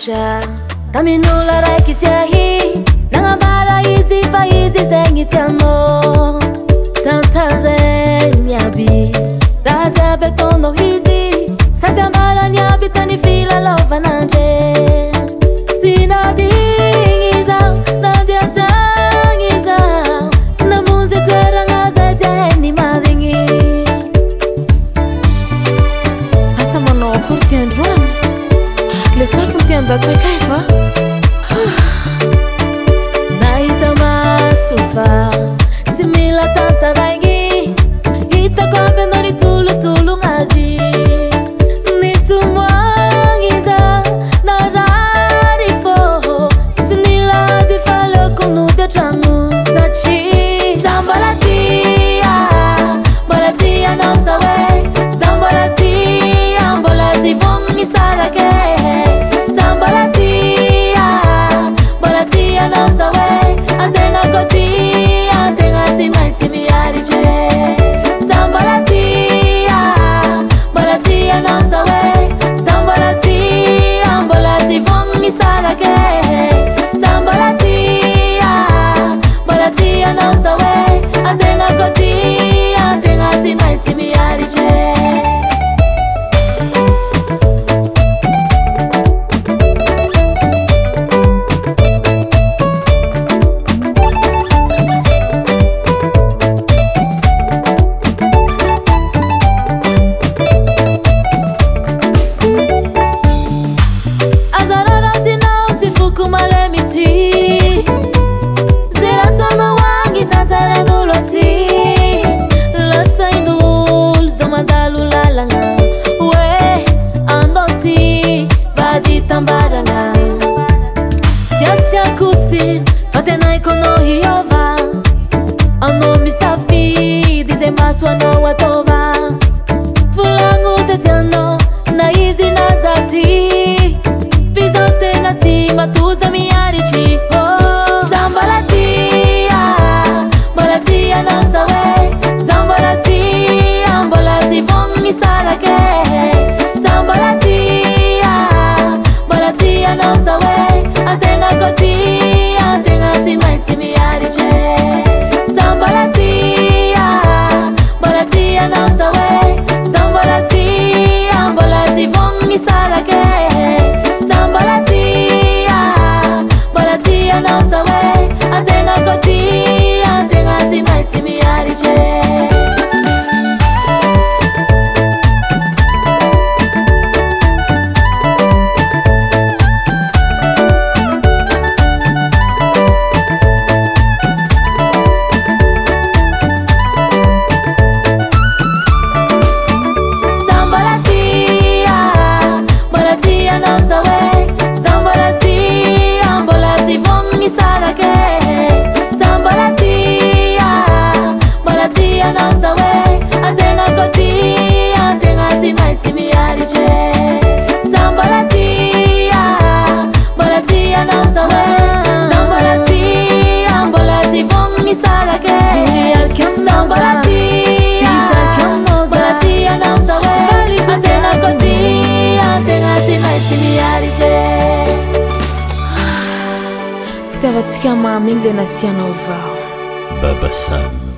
Nahitra tamin'olo raiky tsy ahy nagnambara izy fa izy zegny tianao. Tantaregny aby raha jiaby ataonao izy sady ambarany aby tany filalovanandre. Sy nadigny zaho nandeha tagny zaho namonjy toeragna zay tsy hainy marigny. Asa manao akory ty androany le saky ty andatsakay fa nahita maso fa tsy mila tantaraigny hitako aby anao nitolotologna azy. Nitomoagny zaho narary fô tsy nilady fa aleoko nody antragno satria zaho mbola tia anao sa hoe zaho mbola tsy vognogny sarake. Zaho mbola tia anao sa hoe antegna koa tia antegna tsy maintsy miaritry. Zaho mbola tia anao sa hoe zaho mbola tsy vognogny sarake. Zaho mbola tia anao sa hoe antegna koa tia antegna tsy maintsy miaritry. Anao atova volagno ze tianao na izy na zaho ty fizaho tena ty matoza miaritry. Zaho mbola tia anao sa hoe zaho mbola tsy vognogny sarake. Zaho mbola tia anao sa hoe antegna koa tia antegna tsy maintsy miaritry. Zaho mbola tia anao sa hoe zaho mbola tsy vognogny sarake. Zaho mbola tia anao sa hoe antegna koa tia antegna tsy maintsy miaritry. Fitiavatsika mamy igny le nasianao vao. Baba Sam.